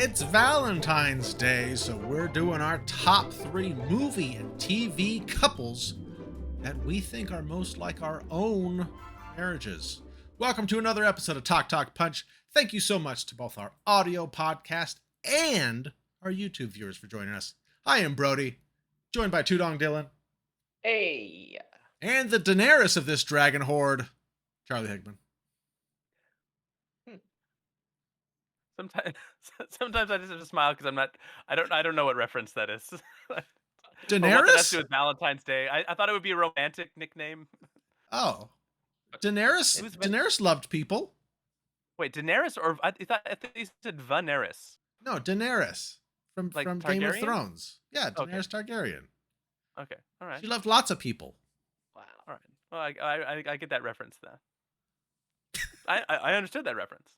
It's Valentine's Day, so we're doing our top 3 movie and TV couples that we think are most like our own marriages. Welcome to another episode of Talk Talk Punch. Thank you so much to both our audio podcast and our YouTube viewers for joining us. I am Brody, joined by Tudong Dylan. Hey. And the Daenerys of this dragon horde, Charlie Hickman. Sometimes I just have to smile because I don't know what reference that is. Daenerys? Or what that has to do with Valentine's Day. I thought it would be a romantic nickname. Oh. Daenerys loved people. Wait, Daenerys or I thought you said Vaneris. No, Daenerys from Game of Thrones. Yeah, Daenerys Targaryen. Okay, all right. She loved lots of people. Wow. All right. Well, I get that reference then. I understood that reference.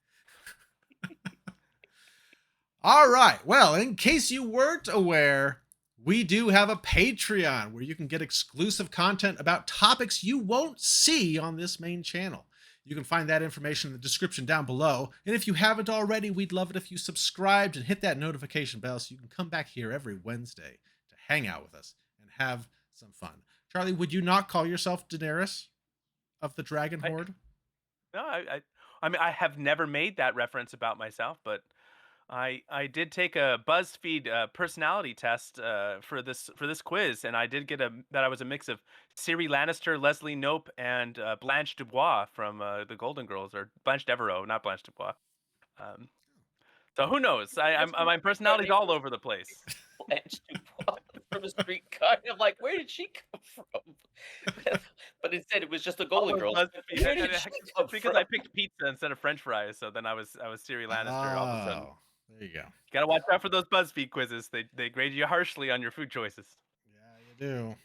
All right. Well, in case you weren't aware, we do have a Patreon where you can get exclusive content about topics you won't see on this main channel. You can find that information in the description down below. And if you haven't already, we'd love it if you subscribed and hit that notification bell so you can come back here every Wednesday to hang out with us and have some fun. Charlie, would you not call yourself Daenerys of the Dragon Horde? No, I mean, I have never made that reference about myself, but I did take a BuzzFeed personality test for this quiz, and I did get that I was a mix of Ciri Lannister, Leslie Knope, and Blanche Dubois from the Golden Girls, or Blanche Devereaux, not Blanche Dubois. So who knows? My personality's all over the place. Blanche Dubois from a streetcar. I'm like, where did she come from? But instead, it was just the Golden Girls. Where did she come because from? I picked pizza instead of French fries, so then I was Ciri Lannister all of a sudden. There you go. Gotta watch out for those BuzzFeed quizzes. They grade you harshly on your food choices. Yeah, you do.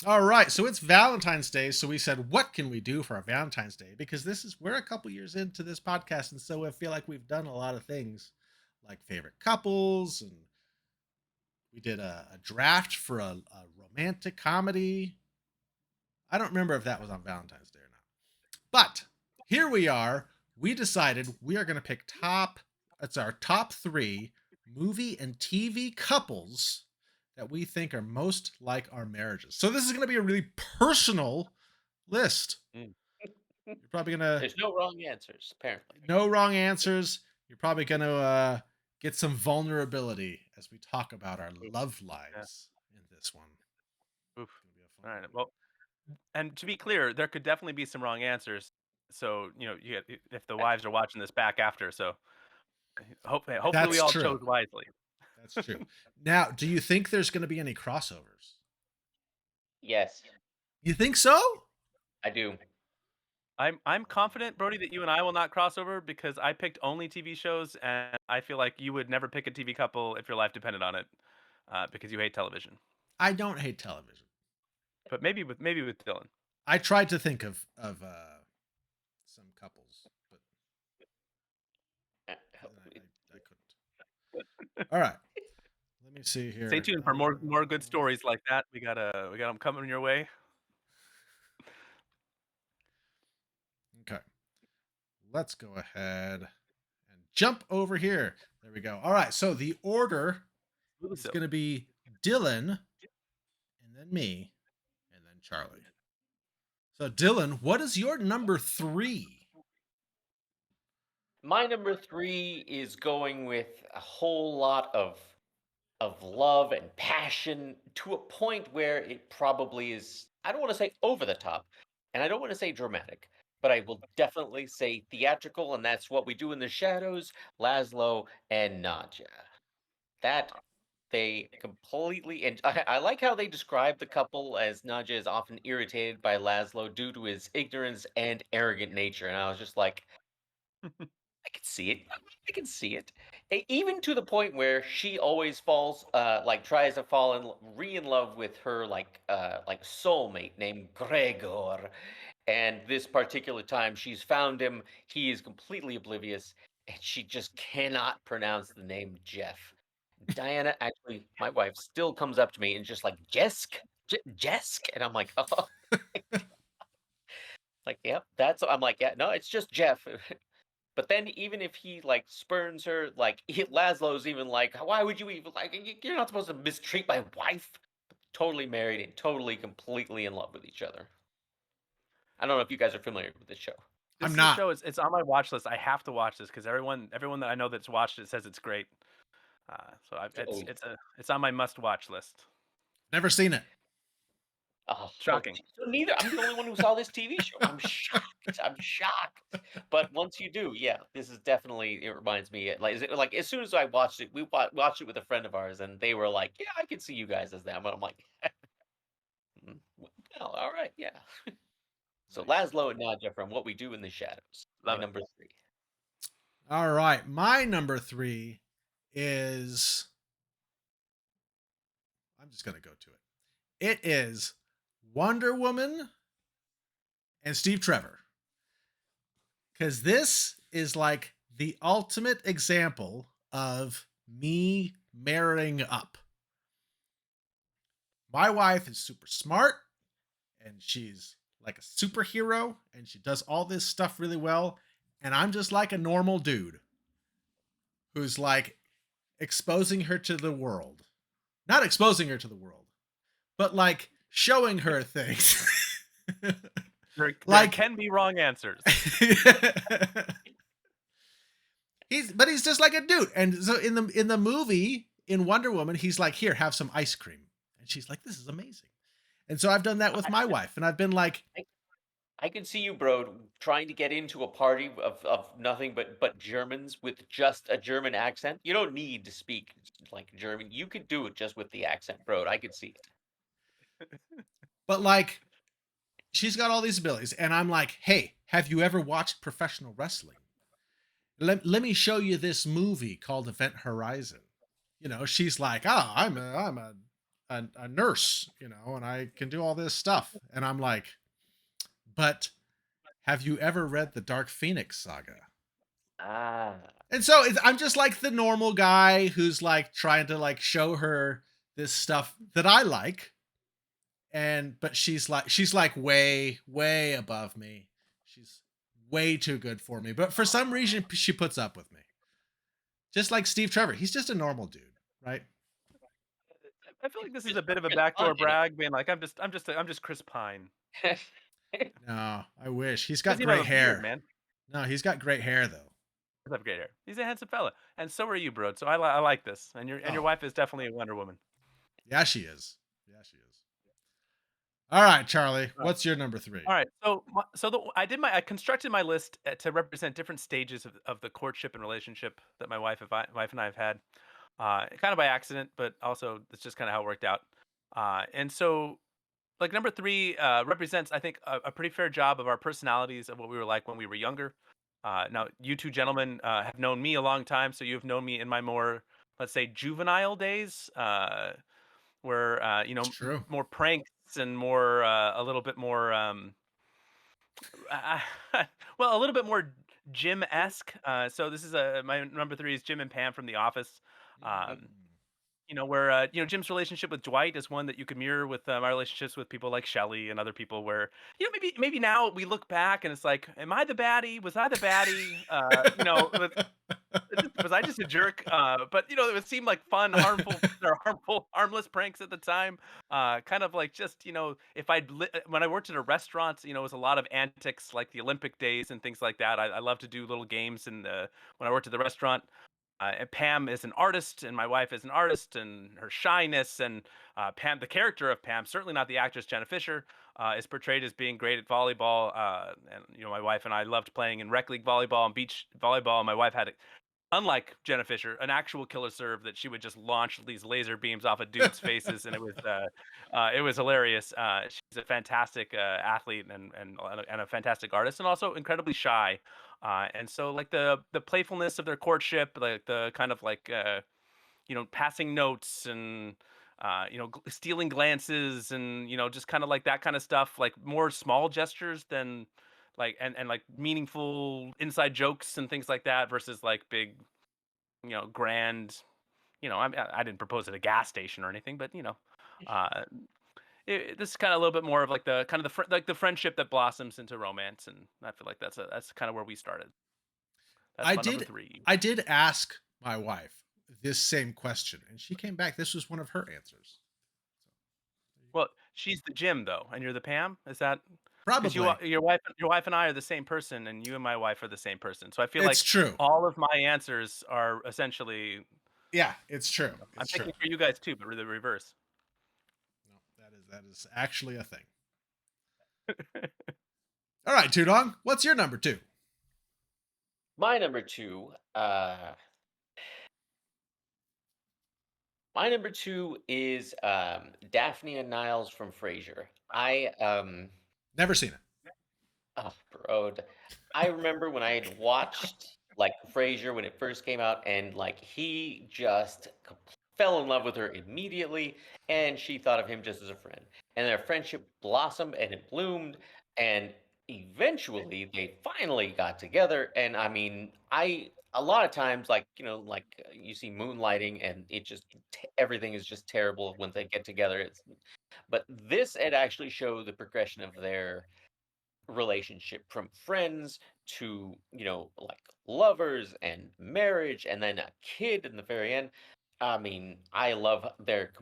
All right, so it's Valentine's Day, so we said, what can we do for our Valentine's Day? Because we're a couple years into this podcast, and so I feel like we've done a lot of things, like favorite couples, and we did a draft for a romantic comedy. I don't remember if that was on Valentine's Day or not. But here we are. We decided we are going to pick it's our top 3 movie and TV couples that we think are most like our marriages. So this is going to be a really personal list. You're probably going to... There's no wrong answers, apparently. No wrong answers. You're probably going to get some vulnerability as we talk about our love lives in this one. Oof. All right. Well, and to be clear, there could definitely be some wrong answers. So, if the wives are watching this back after, so hopefully we all chose wisely. That's true. Now, do you think there's going to be any crossovers? Yes. You think so? I do. I'm confident, Brody, that you and I will not cross over because I picked only TV shows, and I feel like you would never pick a TV couple if your life depended on it, because you hate television. I don't hate television, but maybe with Dylan. I tried to think of some couples, but I couldn't. All right, let me see here. Stay tuned for more good stories like that. We got them coming your way. Okay, let's go ahead and jump over here. There we go. All right, so the order is going to be Dylan, and then me, and then Charlie. So Dylan, what is your number 3? My number 3 is going with a whole lot of love and passion to a point where it probably is, I don't want to say over the top, and I don't want to say dramatic, but I will definitely say theatrical, and that's What We Do in the Shadows, Laszlo and Nadja. That they completely, and I like how they describe the couple as Nadja is often irritated by Laszlo due to his ignorance and arrogant nature, and I was just like, I can see it. I can see it. Even to the point where she always falls, tries to fall in love with her like soulmate named Gregor. And this particular time, she's found him. He is completely oblivious, and she just cannot pronounce the name Jeff. Diana, actually, my wife, still comes up to me and just like, Jesk, and I'm like, oh, like, yep, I'm like, yeah, no, it's just Jeff. But then even if he like spurns her, like Laszlo's even like, why would you even like? You're not supposed to mistreat my wife. Totally married and totally completely in love with each other. I don't know if you guys are familiar with this show. This I'm is a not. show. It's on my watch list. I have to watch this because everyone that I know that's watched it says it's great. Oh, It's on my must watch list. Never seen it. oh, well, Shocking. so neither. I'm the only one who saw this TV show. I'm shocked. I'm shocked. But once you do, yeah, this is definitely. It reminds me, like as soon as I watched it, we watched it with a friend of ours, and they were like, "Yeah, I can see you guys as them." And I'm like, "Well, all right, yeah." So Nice. Laszlo and Nadja from What We Do in the Shadows. My Love it. number three. All right. My number three is. I'm just going to go to it. It is Wonder Woman and Steve Trevor. Because this is like the ultimate example of me marrying up. My wife is super smart and she's like a superhero and she does all this stuff really well. And I'm just like a normal dude who's like exposing her to the world. Not exposing her to the world, but like showing her things. There Like can be wrong answers. he's just like a dude. And so in the movie in Wonder Woman, he's like, "Here, have some ice cream." And she's like, "This is amazing." And so I've done that with I, my wife and I've been like, I, I can see you, bro, trying to get into a party of nothing but Germans with just a German accent. You don't need to speak like German. You could do it just with the accent, bro. I could see it. but like she's got all these abilities and I'm like, "Hey, have you ever watched professional wrestling? Let me show you this movie called Event Horizon." You know, she's like, "Oh, I'm a nurse, you know, and I can do all this stuff." And I'm like, "But have you ever read the Dark Phoenix saga?" Ah, And so I'm just like the normal guy who's like trying to like show her this stuff that I like. And but she's like way above me. She's way too good for me. But for some reason she puts up with me. Just like Steve Trevor. He's just a normal dude, right? I feel like this is just a bit of a Chris Pine backdoor in it. brag, being like, I'm just Chris Pine. No, I wish. He's He got doesn't even great have a beard, hair. man. No, he's got great hair though. He does have great hair. He's a handsome fella, and so are you, bro. So I like this, and your Oh, wife is definitely a Wonder Woman. yeah, she is. Yeah, she is. All right, Charlie. All right. What's your number three? All right. I constructed my list to represent different stages of the courtship and relationship that my wife and I have had, kind of by accident, but also it's just kind of how it worked out. And so like number three represents, I think, a pretty fair job of our personalities of what we were like when we were younger. Now, you two gentlemen have known me a long time, so you've known me in my more, let's say, juvenile days, where It's true. more pranks and more a little bit more, well, a little bit more Jim esque. So this is my number three is Jim and Pam from The Office. Um, Mm. where Jim's relationship with Dwight is one that you could mirror with my relationships with people like Shelley and other people. Where maybe now we look back and it's like, am I the baddie? Was I the baddie? Was I just a jerk? But it would seem like fun, harmless pranks at the time. Kind of like just if when I worked at a restaurant, it was a lot of antics like the Olympic days and things like that. I love to do little games when I worked at the restaurant. And Pam is an artist, and my wife is an artist, and her shyness and Pam, the character of Pam, certainly not the actress Jenna Fisher, is portrayed as being great at volleyball. And my wife and I loved playing in rec league volleyball and beach volleyball. My wife had, unlike Jenna Fisher, an actual killer serve that she would just launch these laser beams off of dudes' faces, and it was hilarious. She's a fantastic athlete and a fantastic artist, and also incredibly shy. And so, like the playfulness of their courtship, like the kind of like passing notes and stealing glances and just kind of like that kind of stuff, like more small gestures than like and like meaningful inside jokes and things like that versus like big grand. I didn't propose at a gas station or anything, but uh this is kind of a little bit more of like the kind of like the friendship that blossoms into romance, and I feel like that's kind of where we started. That's I my number did 3. I did ask my wife this same question, and she came back. This was one of her answers. So there you Well, she's the Jim though, and you're the Pam? Is that go. because Probably. your wife and I are the same person, and you and my wife are the same person. So I feel It's like true. all of my answers are essentially Yeah, it's true. I'm It's true. thinking for you guys too, but the reverse. No, that is actually a thing. All right, Tudong, what's your number 2? My number two. My number two is Daphne and Niles from Frasier. Never seen it. Oh, bro. I remember when I had watched like Frasier when it first came out, and like he just fell in love with her immediately, and she thought of him just as a friend. And their friendship blossomed and it bloomed, and eventually they finally got together. And I mean, I a lot of times, like you see Moonlighting, and it just everything is just terrible when they get together. But this it actually showed the progression of their relationship from friends to like lovers and marriage and then a kid in the very end. I mean, I love their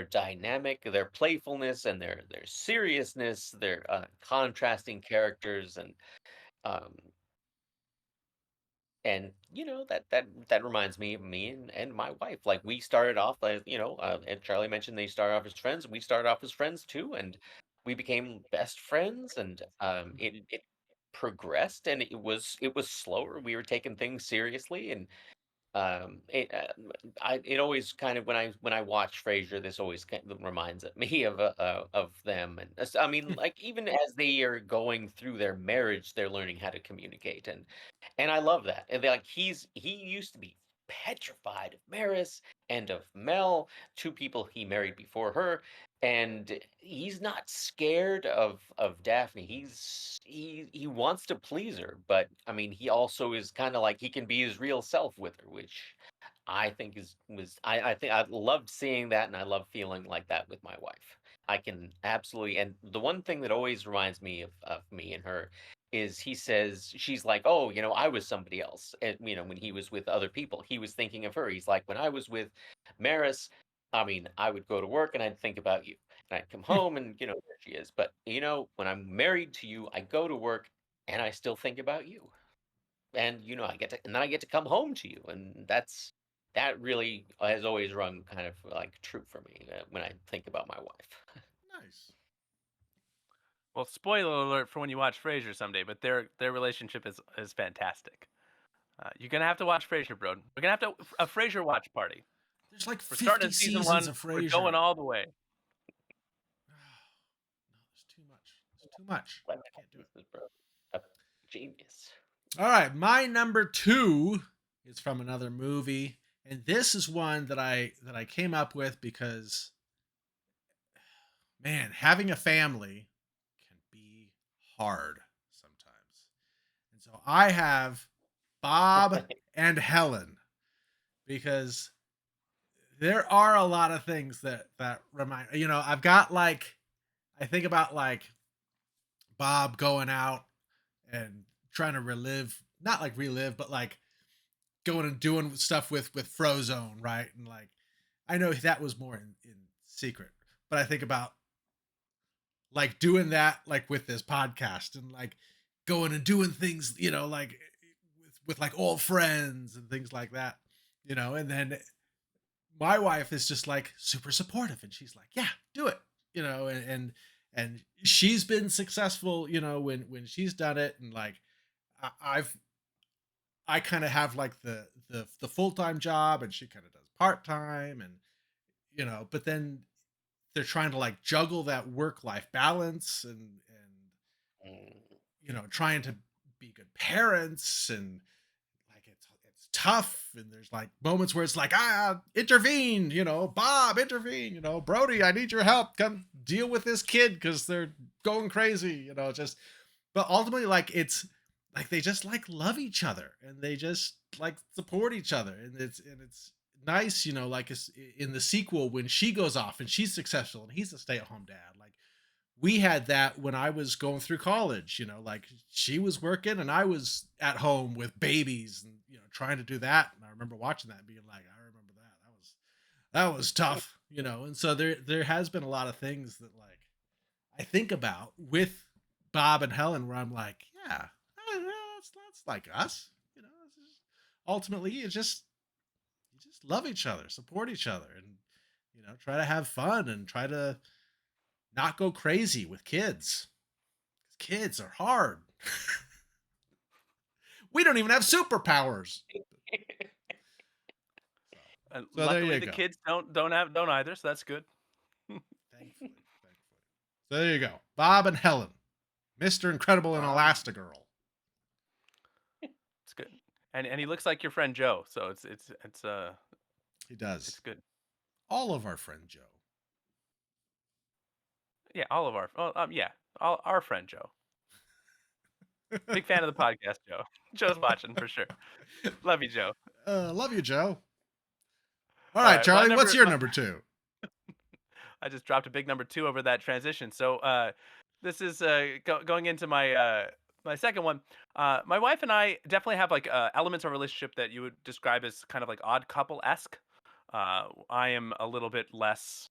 dynamic, their playfulness, and their seriousness, their contrasting characters, um and that reminds me of me and my wife. Like we started off as and Charlie mentioned they started off as friends, and we started off as friends too, and we became best friends. And it progressed, and it was slower. We were taking things seriously, and it it always kind of when I watch Frasier, this always kind of reminds me of them. And I mean, like even as they are going through their marriage, they're learning how to communicate, and I love that. And like he used to be petrified of Maris and of Mel, two people he married before her, and he's not scared of Daphne. He wants to please her, but I mean, he also is kind of like he can be his real self with her, which I think I think I loved seeing that, and I love feeling like that with my wife. I can absolutely. And the one thing that always reminds me of me and her is he says she's like, oh, I was somebody else. And when he was with other people, he was thinking of her. He's like, when I was with Maris, I mean, I would go to work and I'd think about you. And I'd come home and there she is. But when I'm married to you, I go to work and I still think about you. And then I get to come home to you. And that really has always rung kind of like true for me when I think about my wife. Nice. Well, spoiler alert for when you watch Frasier someday, but their relationship is fantastic. You're gonna have to watch Frasier, bro. We're gonna have to a Frasier watch party. There's like We're starting 50 at season seasons 1. of We're Frasier. going all the way. No, there's too much. There's too much. I can't do it. Pieces, bro. A genius. All right, my number 2 is from another movie, and this is one that I came up with because man, having a family can be hard sometimes. And so I have Bob and Helen because there are a lot of things that remind I've got like I think about like Bob going out and trying to relive, not like relive, but like going and doing stuff with Frozone, right? And like I know that was more in secret, but I think about like doing that like with this podcast and like going and doing things, like with like old friends and things like that, and then my wife is just like super supportive and she's like, yeah, do it, and she's been successful, when she's done it. And like I've I kind of have like the full-time job and she kind of does part-time. And but then they're trying to like juggle that work-life balance and Mm. trying to be good parents. And like it's tough. And there's like moments where it's like, intervene, Bob, intervene, Brody, I need your help, come deal with this kid because they're going crazy, just. But ultimately, like it's like they just like love each other and they just like support each other. And it's nice, like in the sequel when she goes off and she's successful and he's a stay-at-home dad. Like we had that when I was going through college, like she was working and I was at home with babies and trying to do that. And I remember watching that and being like, I remember that. That was tough, And so there has been a lot of things that like I think about with Bob and Helen where I'm like, yeah, that's like us. It's just- ultimately you just love each other, support each other, and try to have fun and try to not go crazy with kids. Kids are hard. We don't even have superpowers. So, so there Luckily, you the go. kids don't either, so that's good. Thankfully, thankfully. So there you go. Bob and Helen, Mr. Incredible and Um, Elastigirl. it's good, and he looks like your friend Joe, so He it's does. good. All of our friend Joe. Yeah, all of our yeah, all our friend Joe. Big fan of the podcast, Joe. Joe's watching for sure. Love you, Joe. Love you, Joe. All All right, right, my Charlie. What's number. your number two? I just dropped a big number two over that transition. So this is going into my second one. My wife and I definitely have like elements of our relationship that you would describe as kind of like odd couple esque. I am a little bit less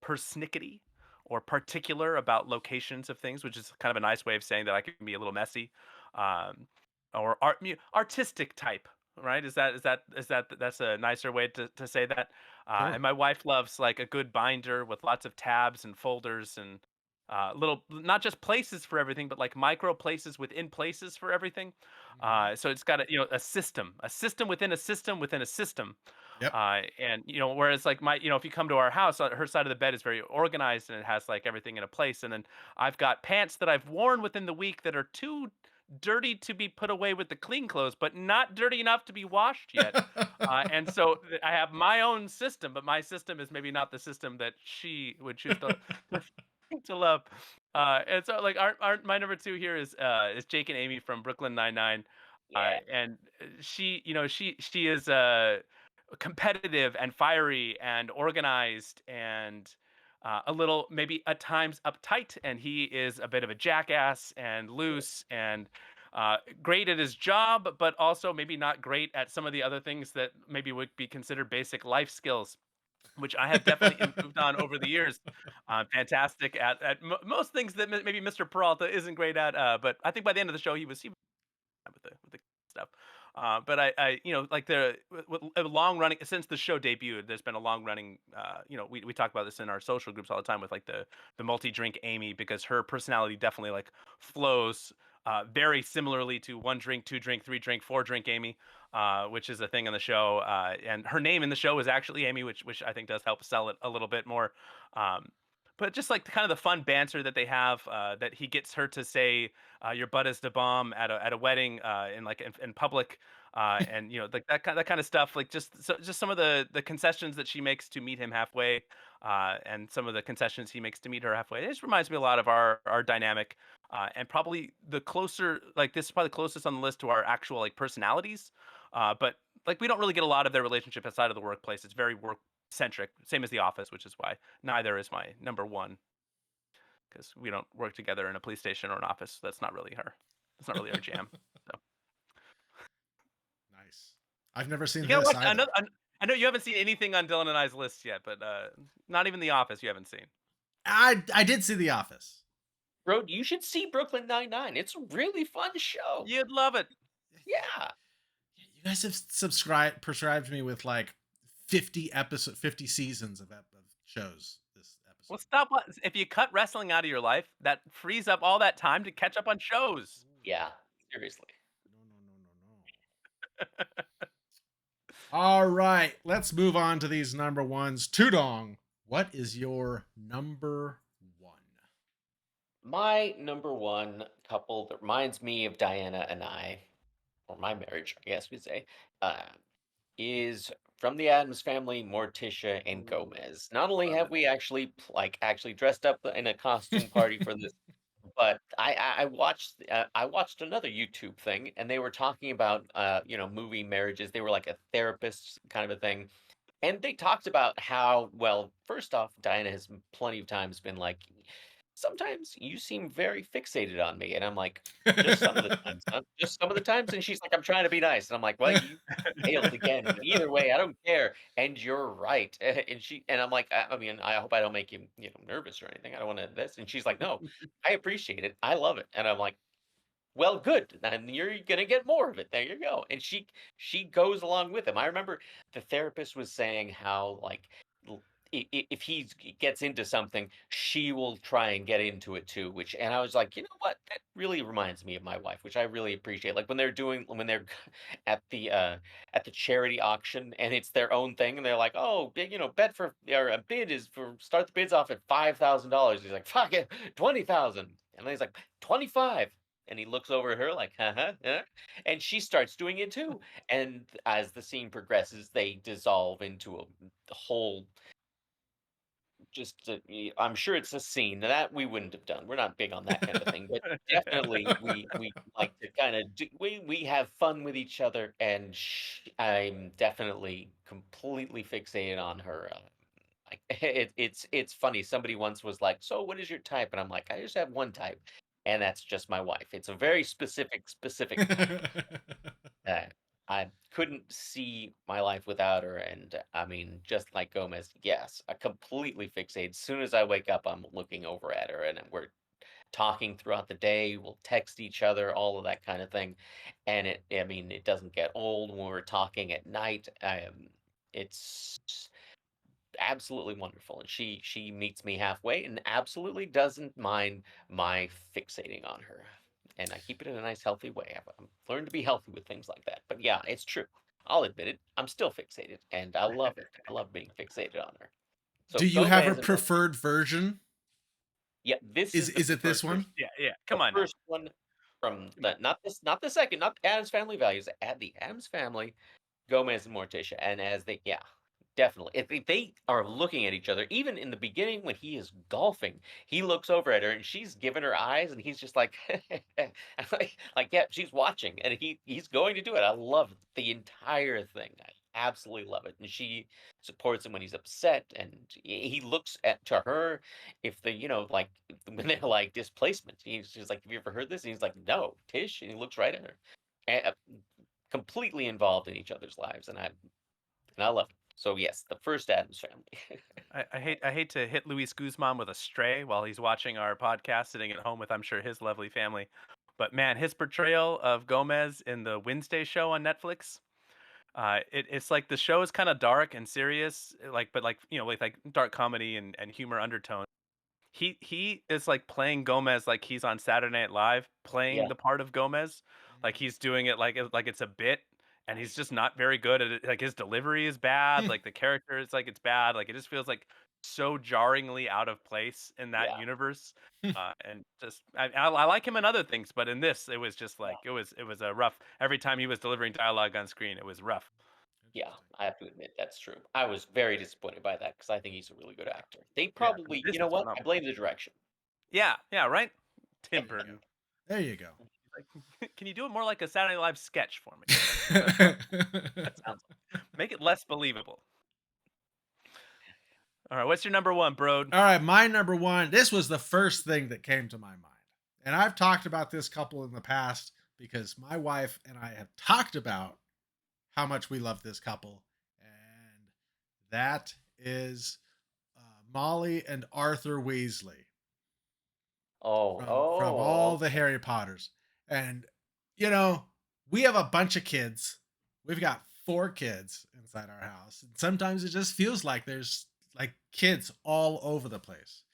persnickety or particular about locations of things, which is kind of a nice way of saying that I can be a little messy, um, or artistic type. Right? Is that that's a nicer way to say that? Sure. And my wife loves like a good binder with lots of tabs and folders and little, not just places for everything, but like micro places within places for everything. Mhm. So it's got a system within a system within a system. Yep. And whereas like if you come to our house, her side of the bed is very organized and it has like everything in a place. And then I've got pants that I've worn within the week that are too dirty to be put away with the clean clothes, but not dirty enough to be washed yet. And so I have my own system, but my system is maybe not the system that she would choose to love. And so like our my number two here is Jake and Amy from Brooklyn Nine-Nine. Yeah. And she is competitive and fiery and organized and a little maybe at times uptight, and he is a bit of a jackass and loose and great at his job, but also maybe not great at some of the other things that maybe would be considered basic life skills, which I have definitely improved on over the years. Fantastic at most things that maybe Mr. Peralta isn't great at, but I think by the end of the show he was with the stuff. But like with a long running since the show debuted, there's been a long running. We talk about this in our social groups all the time with like the multi drink Amy, because her personality definitely like flows very similarly to one drink, two drink, three drink, four drink Amy, which is a thing on the show. And her name in the show is actually Amy, which I think does help sell it a little bit more. Um, but just like kind of the fun banter that they have, that he gets her to say your butt is the bomb at a wedding, in like in public, and like that kind of stuff, like just some of the concessions that she makes to meet him halfway, and some of the concessions he makes to meet her halfway. It just reminds me a lot of our dynamic, and probably the closer, like this is probably closest on the list to our actual like personalities, but like we don't really get a lot of their relationship outside of the workplace. It's very work centric, same as The Office, which is why neither is my number one, because we don't work together in a police station or an office. That's not really her. That's not really our jam. So Nice. I've never seen you gotta this watch either. another. I know you haven't seen anything on Dylan and I's list yet, but not even The Office you haven't seen. I did see The Office. Bro, you should see Brooklyn Nine-Nine. It's a really fun show. You'd love it. Yeah. You guys have prescribed me with like 50 seasons of shows this Well, episode. stop. If you cut wrestling out of your life, that frees up all that time to catch up on shows. Yeah. Seriously. No, no, no, no, no. All right, let's move on to these number ones. Tudong, what is your number one? My number one couple that reminds me of Diana and I, or my marriage, I guess we'd say, uh, is from the Adams family, Morticia and Ooh, Gomez. Not only love have it. we actually dressed up in a costume party for this, but I watched another YouTube thing, and they were talking about movie marriages. They were like a therapist kind of a thing, and they talked about how, well, first off, Diana has plenty of times been like, sometimes you seem very fixated on me. And I'm like, just some of the times, huh? Just some of the times. And she's like, I'm trying to be nice. And I'm like, well, you failed again. But either way, I don't care. And you're right. And I'm like, I mean, I hope I don't make you, nervous or anything. I don't want to this. And she's like, no, I appreciate it. I love it. And I'm like, well, good. Then you're gonna get more of it. There you go. And she goes along with him. I remember the therapist was saying how like if he gets into something, she will try and get into it too. Which and I was like, you know what? That really reminds me of my wife, which I really appreciate. Like when they're at the charity auction and it's their own thing, and they're like, oh, bet for or a bid is for start the bids off at $5,000. He's like, fuck it, 20,000, and then he's like 25. And he looks over at her like, huh? And she starts doing it too. And as the scene progresses, they dissolve into a whole I'm sure it's a scene that we wouldn't have done. We're not big on that kind of a thing, but definitely we like to kind of we have fun with each other, and I'm definitely completely fixated on her. Like it's funny. Somebody once was like, "So what is your type?" And I'm like, "I just have one type, and that's just my wife. It's a very specific type." Uh, I couldn't see my life without her, and I mean, just like Gomez, yes, I completely fixate. As soon as I wake up, I'm looking over at her, and we're talking throughout the day. We'll text each other, all of that kind of thing, and I mean, it doesn't get old when we're talking at night. It's absolutely wonderful, and she meets me halfway, and absolutely doesn't mind my fixating on her, and I keep it in a nice, healthy way. I've learned to be healthy with things like that. But yeah, it's true. I'll admit it. I'm still fixated, and I love it. I love being fixated on her. So Do you have a Gomez and preferred version? yeah, this Is is the is it preferred this version. one? Yeah, yeah. The Come on now. first one from Come on. the not the second, not Adam's Family Values, at the Adam's Family, Gomez and Morticia, and as they yeah, definitely. If they are looking at each other, even in the beginning when he is golfing, he looks over at her and she's giving her eyes, and he's just like, yeah, she's watching, and he's going to do it. I love the entire thing. I absolutely love it, and she supports him when he's upset, and he looks at to her if the like when they're like displacement. She's like, "Have you ever heard this?" And he's like, "No, Tish," and he looks right at her. And, completely involved in each other's lives, and I love it. So yes, the first Adams Family. I hate to hit Luis Guzman with a stray while he's watching our podcast, sitting at home with I'm sure his lovely family. But man, his portrayal of Gomez in the Wednesday show on Netflix, it's like the show is kind of dark and serious, like but like with like dark comedy and humor undertones. He is like playing Gomez like he's on Saturday Night Live, playing Yeah, the part of Gomez, like he's doing it like it's a bit, and he's nice. just not very good at it. Like his delivery is bad, Hmm. like the character is like it's bad, like it just feels like so jarringly out of place in that Yeah, universe. And just I like him in other things, but in this it was just yeah, like it was a rough. Every time he was delivering dialogue on screen, it was rough. yeah. Interesting. I have to admit that's true. I was very disappointed by that because I think he's a really good actor. They Yeah, but probably, this you know is what? I phenomenal. blame the direction. Yeah, yeah, right. Tim There you go. Burton. There you go. Like, can you do it more like a Saturday Night Live sketch for me? That's what that sounds like. Make it less believable. All right, what's your number one, bro? All right, my number one. This was the first thing that came to my mind. And I've talked about this couple in the past because my wife and I have talked about how much we love this couple. And that is Molly and Arthur Weasley Oh, from oh, all the okay. Harry Potters. And you know, we have a bunch of kids. We've got 4 kids inside our house. And sometimes it just feels like there's like kids all over the place.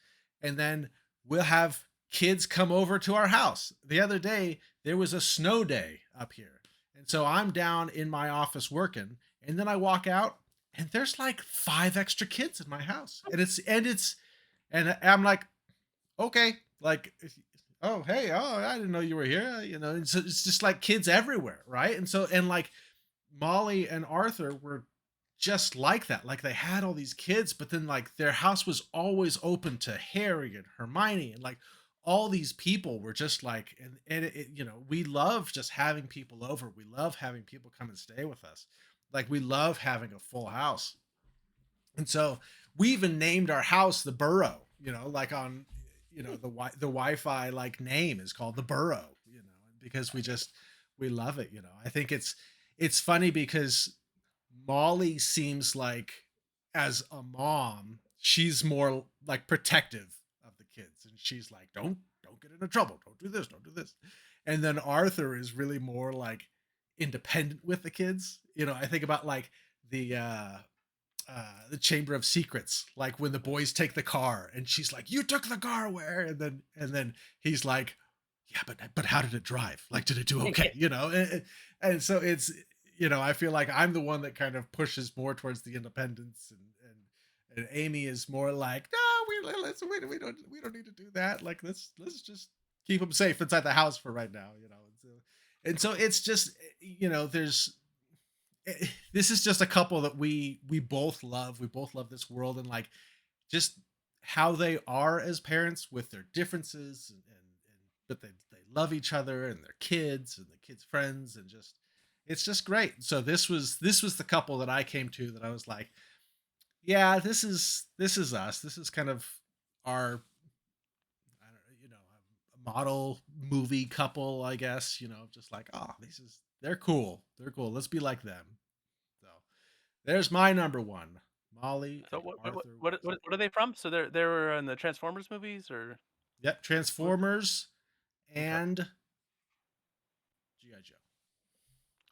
And then we'll have kids come over to our house. The other day there was a snow day up here. And so I'm down in my office working, and then I walk out and there's like 5 extra kids in my house. And I'm like, okay, like, oh hey, oh, I didn't know you were here, and so it's just like kids everywhere, right? And so, and like Molly and Arthur were just like that, like they had all these kids, but then like their house was always open to Harry and Hermione, and like all these people were just like, and we love just having people over. We love having people come and stay with us. Like we love having a full house. And so we even named our house the Burrow, like on, the Wi-Fi like name is called the Burrow, because we love it. I think it's funny because Molly seems like, as a mom, she's more like protective of the kids, and she's like, don't get into trouble, don't do this, don't do this. And then Arthur is really more like independent with the kids. I think about like the Chamber of Secrets, like when the boys take the car and she's like, "You took the car where?" And then he's like, "Yeah, but how did it drive? Like, did it do okay?" And so I feel like I'm the one that kind of pushes more towards the independence, and Amy is more like, "No, we don't need to do that. Like, let's just keep them safe inside the house for right now." And so it's just, there's this is just a couple that we both love. We both love this world, and like just how they are as parents with their differences, and but they love each other and their kids and the kids' friends, and just it's just great. So this was the couple that I came to, that I was like, yeah, this is us. This is kind of our, I don't know, a model movie couple, I guess. Just like, oh, they're cool. They're cool. Let's be like them. So there's my number one, Molly So and Arthur Weasley. what are they from? So they were in the Transformers movies, or Yep, what? Transformers Okay. and GI Joe.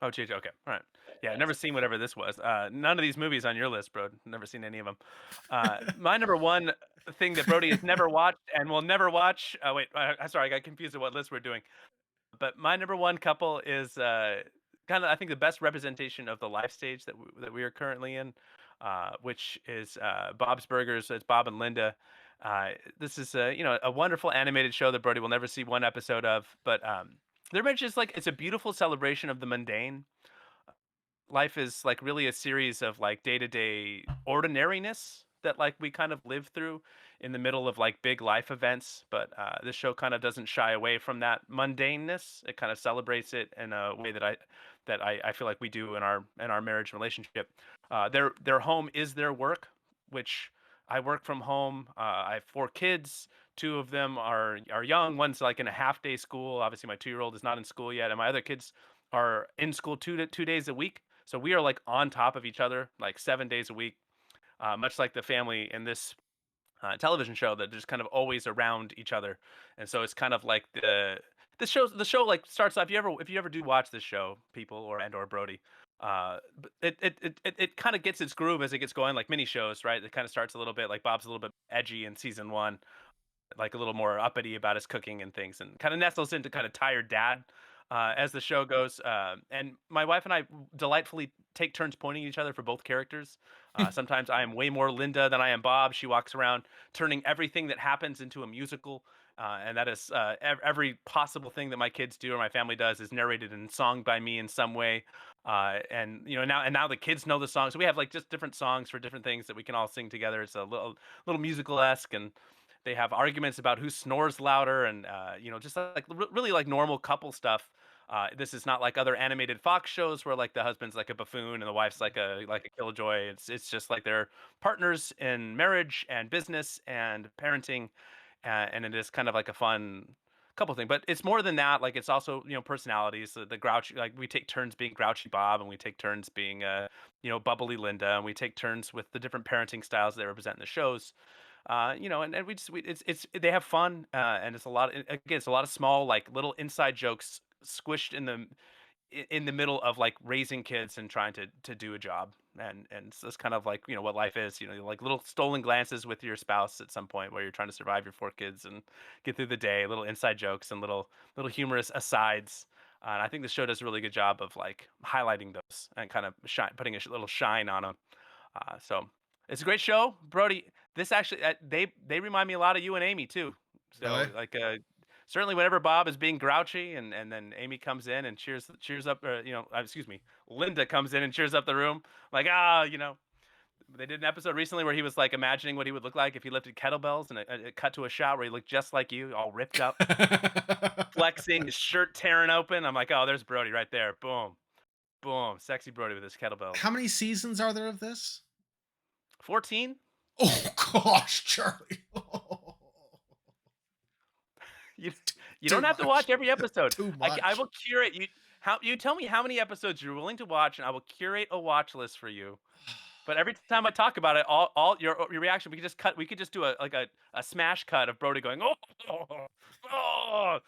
Oh, geez, okay, all right. Yeah, I've never seen whatever this was. None of these movies on your list, bro. Never seen any of them. My number one thing that Brody has never watched and will never watch. Wait, sorry, I got confused at what list we're doing. But my number one couple is kind of, I think, the best representation of the life stage that we are currently in, which is Bob's Burgers. It's Bob and Linda. This is a wonderful animated show that Brody will never see one episode of, but their marriage is like, it's a beautiful celebration of the mundane. Life is like really a series of like day-to-day ordinariness that like we kind of live through in the middle of like big life events, but this show kind of doesn't shy away from that mundaneness. It kind of celebrates it in a way that I feel like we do in our marriage relationship. Their home is their work, which I work from home. I have 4 kids. 2 of them are young. One's like in a half day school. Obviously my 2-year-old is not in school yet, and my other kids are in school 2 days a week. So we are like on top of each other, like 7 days a week, much like the family in this television show, that just kind of always around each other. And so it's kind of like the show like starts off. If you ever do watch this show, people, or Brody, but it kind of gets its groove as it gets going, like mini shows, right? It kind of starts a little bit like Bob's a little bit edgy in season 1, like a little more uppity about his cooking and things, and kind of nestles into kind of tired dad as the show goes. And my wife and I delightfully take turns pointing at each other for both characters. Sometimes I am way more Linda than I am Bob. She walks around turning everything that happens into a musical. And that is every possible thing that my kids do or my family does is narrated in song by me in some way. And now the kids know the songs. So we have like just different songs for different things that we can all sing together. It's a little musical esque, and they have arguments about who snores louder, and just like really like normal couple stuff. This is not like other animated Fox shows where like the husband's like a buffoon and the wife's like a killjoy. It's just like they're partners in marriage and business and parenting, and it is kind of like a fun couple thing. But it's more than that. Like it's also personalities. The grouchy, like we take turns being grouchy Bob, and we take turns being bubbly Linda, and we take turns with the different parenting styles they represent in the shows. And it's they have fun, and it's a lot. Again, it's a lot of small like little inside jokes squished in the middle of like raising kids and trying to do a job. And so it's kind of like what life is. Like little stolen glances with your spouse at some point where you're trying to survive your 4 kids and get through the day. Little inside jokes and little humorous asides. And I think the show does a really good job of like highlighting those and kind of putting a little shine on them. So it's a great show, Brody. This actually, they remind me a lot of you and Amy too. So Really? like certainly whenever Bob is being grouchy, and then Amy comes in and cheers up, excuse me, Linda comes in and cheers up the room, like they did an episode recently where he was like imagining what he would look like if he lifted kettlebells, and it cut to a shot where he looked just like you, all ripped up, flexing, his shirt tearing open. I'm like, oh, there's Brody right there, boom, boom, sexy Brody with his kettlebells. How many seasons are there of this? 14. Oh gosh, Charlie. You you Too don't have to much. watch every episode. Too I much. will curate you tell me how many episodes you're willing to watch, and I will curate a watch list for you. But every time I talk about it, all your reaction, we could just do a smash cut of Brody going, "Oh, oh, ah,"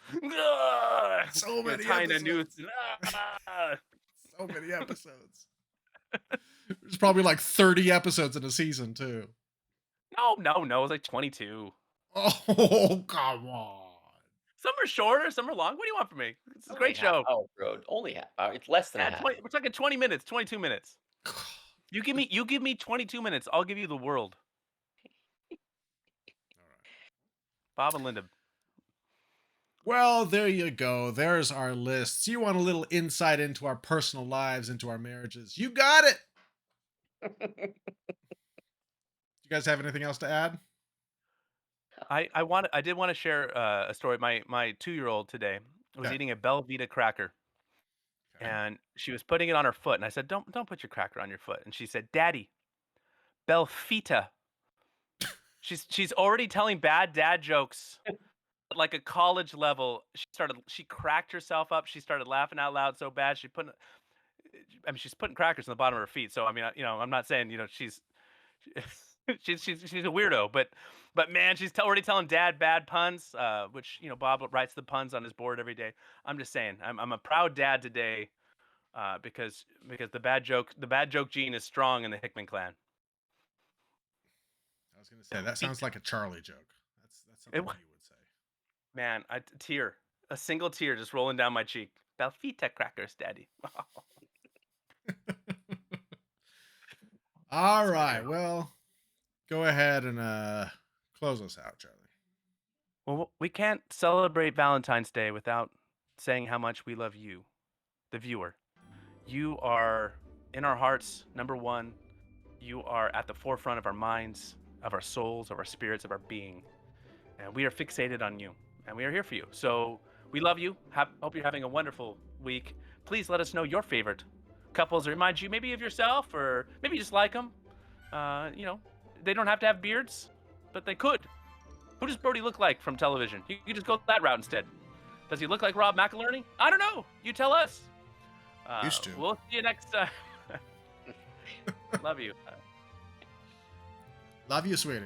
So many tying a noose. episodes. Ah. So many episodes. There's probably like 30 episodes in a season too. No, it was like 22. Oh, come on. Some are shorter, some are long. What do you want from me? It's a Only great half show. hour, bro. Only half hour. It's less than a Yeah, half. 20, we're talking 20 minutes, 22 minutes. You give me 22 minutes, I'll give you the world. All right. Bob and Linda. Well, there you go. There's our lists. You want a little insight into our personal lives, into our marriages. You got it. You guys have anything else to add? I did want to share a story. My 2-year-old today was Okay. eating a Belvita cracker, Okay. and she was putting it on her foot, and I said, "Don't put your cracker on your foot." And she said, "Daddy, Belfita." She's already telling bad dad jokes at like a college level. She cracked herself up. She started laughing out loud so bad. She's putting crackers on the bottom of her feet. So I mean, I'm not saying, she's she's a weirdo, but man, she's already telling dad bad puns, which Bob writes the puns on his board every day. I'm just saying, I'm a proud dad today, because the bad joke gene is strong in the Hickman clan. I was going to say, that sounds like a Charlie joke. That's something It, you wa- would say. man, a single tear just rolling down my cheek. Belfita crackers, daddy. All That's my right. hero. Well, go ahead and close us out, Charlie. Well, we can't celebrate Valentine's Day without saying how much we love you, the viewer. You are in our hearts, number one. You are at the forefront of our minds, of our souls, of our spirits, of our being. And we are fixated on you. And we are here for you. So we love you. Hope you're having a wonderful week. Please let us know your favorite couples. Remind you maybe of yourself, or maybe you just like them. They don't have to have beards, but they could. Who does Brody look like from television? You could just go that route instead. Does he look like Rob McElhenney? I don't know. You tell us. Used to. We'll see you next time. Love you. Love you, sweetie.